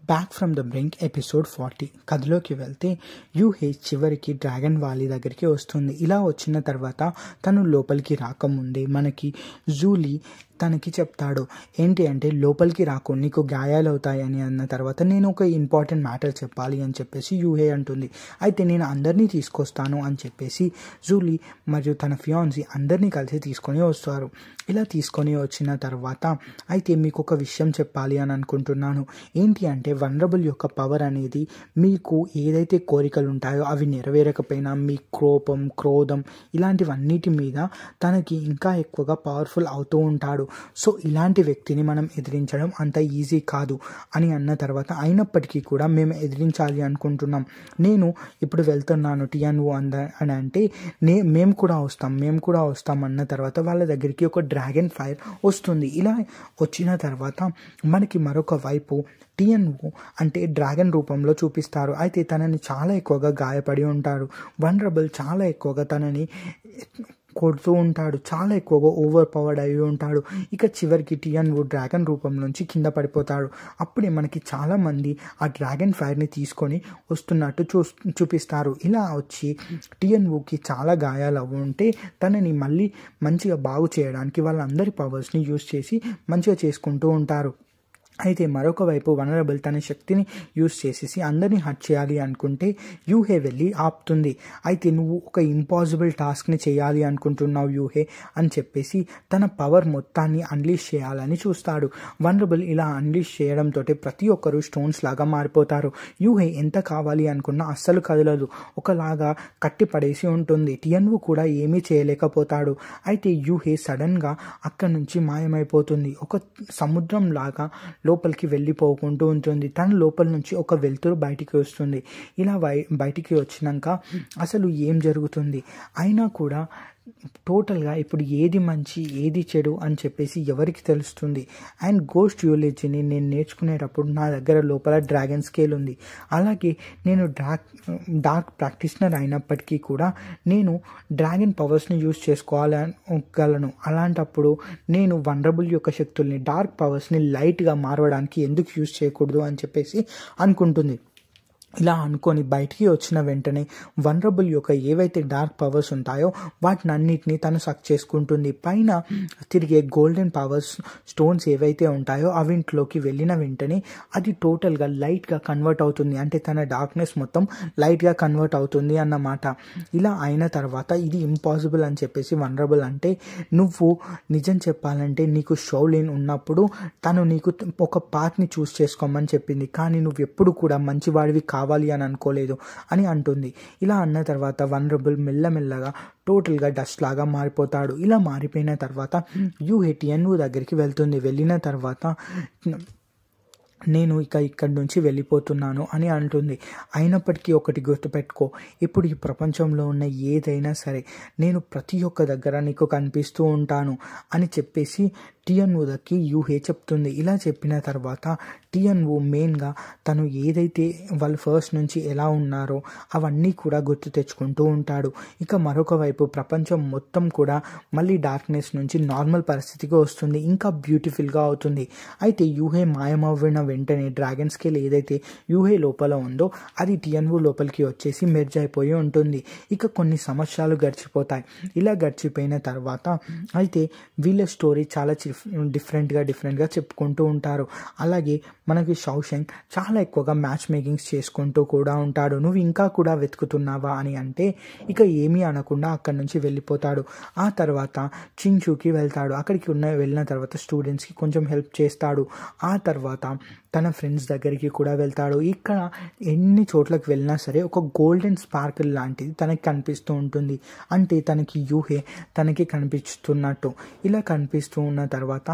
Back from the brink episode 40 కథలోకి వెళ్తే యూహే చివరికి డ్రాగన్ వ్యాలీ దగ్గరికి వస్తుంది. ఇలా వచ్చిన తర్వాత తను లోపలికి రాకముందే మనకి జూలీ తనకి చెప్తాడు. ఏంటి అంటే లోపలికి రాకు, నీకు గాయాలు అవుతాయని అన్న తర్వాత నేను ఒక ఇంపార్టెంట్ మ్యాటర్ చెప్పాలి అని చెప్పేసి యూహే అంటుంది. అయితే నేను అందరినీ తీసుకొస్తాను అని చెప్పేసి జూలీ మరియు తన ఫియాన్సీ అందరినీ కలిసి తీసుకొని వస్తారు. ఇలా తీసుకొని వచ్చిన తర్వాత అయితే మీకు ఒక విషయం చెప్పాలి అని అనుకుంటున్నాను. ఏంటి అంటే వల్నరబుల్ యొక్క పవర్ అనేది మీకు ఏదైతే కోరికలు ఉంటాయో అవి నెరవేరకపోయినా మీ కోపం, క్రోధం ఇలాంటివన్నిటి మీద తనకి ఇంకా ఎక్కువగా పవర్ఫుల్ అవుతూ ఉంటాడు. సో ఇలాంటి వ్యక్తిని మనం ఎదిరించడం అంత ఈజీ కాదు అని అన్న తర్వాత అయినప్పటికీ కూడా మేము ఎదిరించాలి అనుకుంటున్నాం. నేను ఇప్పుడు వెళ్తున్నాను టియాన్వు అని అంటే మేము కూడా వస్తాం అన్న తర్వాత వాళ్ళ దగ్గరికి ఒక డ్రాగన్ ఫైర్ వస్తుంది. ఇలా వచ్చిన తర్వాత మనకి మరొక వైపు టియాన్వు అంటే డ్రాగన్ రూపంలో చూపిస్తారు. అయితే తనని చాలా ఎక్కువగా గాయపడి ఉంటారు. వల్నరబుల్ చాలా ఎక్కువగా తనని కొడుతూ ఉంటాడు, చాలా ఎక్కువగా ఓవర్ పవర్డ్ అయి ఉంటాడు. ఇక చివరికి టియాన్వు డ్రాగన్ రూపం నుంచి కింద పడిపోతాడు. అప్పుడే మనకి చాలామంది ఆ డ్రాగన్ ఫైర్ని తీసుకొని వస్తున్నట్టు చూపిస్తారు. ఇలా వచ్చి టియాన్వుకి చాలా గాయాలు ఉంటే తనని మళ్ళీ మంచిగా బాగు చేయడానికి వాళ్ళందరి పవర్స్ని యూజ్ చేసి మంచిగా చేసుకుంటూ ఉంటారు. అయితే మరొక వైపు వల్నరబుల్ తన శక్తిని యూజ్ చేసేసి అందరినీ హర్ట్ చేయాలి అనుకుంటే యూహే వెళ్ళి ఆపుతుంది. అయితే నువ్వు ఒక ఇంపాసిబుల్ టాస్క్ని చేయాలి అనుకుంటున్నావు యూహే అని చెప్పేసి తన పవర్ మొత్తాన్ని అన్లీష్ చేయాలని చూస్తాడు. వల్నరబుల్ ఇలా అన్లీష్ చేయడంతో ప్రతి ఒక్కరు స్టోన్స్ లాగా మారిపోతారు. యూహే ఎంత కావాలి అనుకున్నా అస్సలు కదలదు, ఒకలాగా కట్టి పడేసి ఉంటుంది. టియాన్వు కూడా ఏమీ చేయలేకపోతాడు. అయితే యూహే సడన్గా అక్కడి నుంచి మాయమైపోతుంది. ఒక సముద్రం లాగా లోపలికి వెళ్ళిపోకుంటూ ఉంటుంది. తన లోపల నుంచి ఒక వెలుతురు బయటికి వస్తుంది. ఇలా బయటికి వచ్చినాక అసలు ఏం జరుగుతుంది అయినా కూడా టోటల్గా ఇప్పుడు ఏది మంచి ఏది చెడు అని చెప్పేసి ఎవరికి తెలుస్తుంది. అండ్ గోస్ట్ యూలజీని నేను నేర్చుకునేటప్పుడు నా దగ్గర లోపల డ్రాగన్ స్కేల్ ఉంది. అలాగే నేను డార్క్ ప్రాక్టీషనర్ అయినప్పటికీ కూడా నేను డ్రాగన్ పవర్స్ని యూజ్ చేసుకోగలను. అలాంటప్పుడు నేను వల్నరబుల్ యొక్క శక్తుల్ని డార్క్ పవర్స్ని లైట్గా మారవడానికి ఎందుకు యూజ్ చేయకూడదు అని చెప్పేసి అనుకుంటుంది. ఇలా అనుకొని బయటికి వచ్చిన వెంటనే వల్నరబుల్ యొక్క ఏవైతే డార్క్ పవర్స్ ఉంటాయో వాటిని అన్నిటినీ తను సక్ చేసుకుంటుంది. పైన తిరిగే గోల్డెన్ పవర్స్ స్టోన్స్ ఏవైతే ఉంటాయో అవింట్లోకి వెళ్ళిన వెంటనే అది టోటల్గా లైట్గా కన్వర్ట్ అవుతుంది. అంటే తన డార్క్నెస్ మొత్తం లైట్గా కన్వర్ట్ అవుతుంది అన్నమాట. ఇలా అయిన తర్వాత ఇది ఇంపాసిబుల్ అని చెప్పేసి వల్నరబుల్ అంటే నువ్వు నిజం చెప్పాలంటే నీకు షౌలిన్ ఉన్నప్పుడు తను నీకు ఒక పాత్ని చూస్ చేసుకోమని చెప్పింది, కానీ నువ్వు ఎప్పుడు కూడా మంచివాడివి కావాలి అని అనుకోలేదు అని అంటుంది. ఇలా అన్న తర్వాత వల్నరబుల్ మెల్లమెల్లగా టోటల్గా డస్ట్ లాగా మారిపోతాడు. ఇలా మారిపోయిన తర్వాత యూహే టియాన్వు దగ్గరికి వెళ్తుంది. వెళ్ళిన తర్వాత నేను ఇక్కడి నుంచి వెళ్ళిపోతున్నాను అని అంటుంది. అయినప్పటికీ ఒకటి గుర్తుపెట్టుకో, ఇప్పుడు ఈ ప్రపంచంలో ఉన్న ఏదైనా సరే నేను ప్రతి ఒక్క దగ్గర నీకు కనిపిస్తూ ఉంటాను అని చెప్పేసి టియాన్వుకి యూహే చెప్తుంది. ఇలా చెప్పిన తర్వాత టియాన్వు మెయిన్గా తను ఏదైతే వాళ్ళు ఫస్ట్ నుంచి ఎలా ఉన్నారో అవన్నీ కూడా గుర్తు తెచ్చుకుంటూ ఉంటాడు. ఇక మరొక వైపు ప్రపంచం మొత్తం కూడా మళ్ళీ డార్క్నెస్ నుంచి నార్మల్ పరిస్థితికి వస్తుంది, ఇంకా బ్యూటిఫుల్గా అవుతుంది. అయితే యూహే మాయమవ్విన వెంటనే డ్రాగన్ స్కేల్ ఏదైతే యూహే లోపల ఉందో అది టియాన్వు లోపలికి వచ్చేసి మెర్జ్ అయిపోయి ఉంటుంది. ఇక కొన్ని సంవత్సరాలు గడిచిపోతాయి. ఇలా గడిచిపోయిన తర్వాత అయితే వీళ్ళ స్టోరీ చాలా డిఫరెంట్గా చెప్పుకుంటూ ఉంటారు. అలాగే మనకి షౌషెంగ్ చాలా ఎక్కువగా మ్యాచ్ మేకింగ్స్ చేసుకుంటూ కూడా ఉంటాడు. నువ్వు ఇంకా కూడా వెతుకుతున్నావా అని అంటే ఇక ఏమీ అనకుండా అక్కడి నుంచి వెళ్ళిపోతాడు. ఆ తర్వాత చింగ్చూకి వెళ్తాడు. అక్కడికి వెళ్ళిన తర్వాత స్టూడెంట్స్కి కొంచెం హెల్ప్ చేస్తాడు. ఆ తర్వాత తన ఫ్రెండ్స్ దగ్గరికి కూడా వెళ్తాడు. ఇక్కడ ఎన్ని చోట్లకు వెళ్ళినా సరే ఒక గోల్డెన్ స్పార్కిల్ లాంటిది తనకి కనిపిస్తూ ఉంటుంది. అంటే తనకి యూహే తనకి కనిపిస్తున్నట్టు. ఇలా కనిపిస్తూ ఉన్న తర్వాత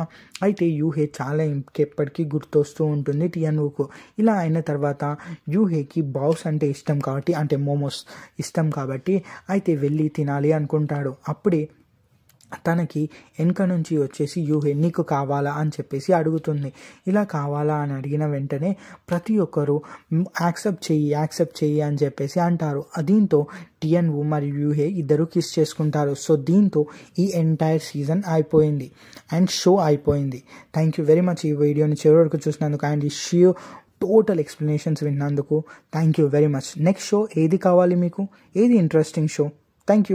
అయితే యూహే చాలా ఇంకెప్పటికీ గుర్తొస్తూ ఉంటుంది టియాన్వుకు. ఇలా అయిన తర్వాత యూహేకి బాల్స్ అంటే ఇష్టం కాబట్టి, అంటే మోమోస్ ఇష్టం కాబట్టి అయితే వెళ్ళి తినాలి అనుకుంటాడు. అప్పుడే తనకి వెనక నుంచి వచ్చేసి యూహే నీకు కావాలా అని చెప్పేసి అడుగుతుంది. ఇలా కావాలా అని అడిగిన వెంటనే ప్రతి ఒక్కరు యాక్సెప్ట్ చెయ్యి అని చెప్పేసి అంటారు. దీంతో టియాన్వు మరియు యూహే ఇద్దరు కిస్ చేసుకుంటారు. సో దీంతో ఈ ఎంటైర్ సీజన్ అయిపోయింది అండ్ షో అయిపోయింది. థ్యాంక్ యూ వెరీ మచ్ ఈ వీడియోని చివరి వరకు చూసినందుకు. అండ్ టోటల్ ఎక్స్ప్లెనేషన్స్ విన్నందుకు thank you very much. Next show ఏది కావాలి మీకు, ఏది ఇంట్రెస్టింగ్ షో? Thank you.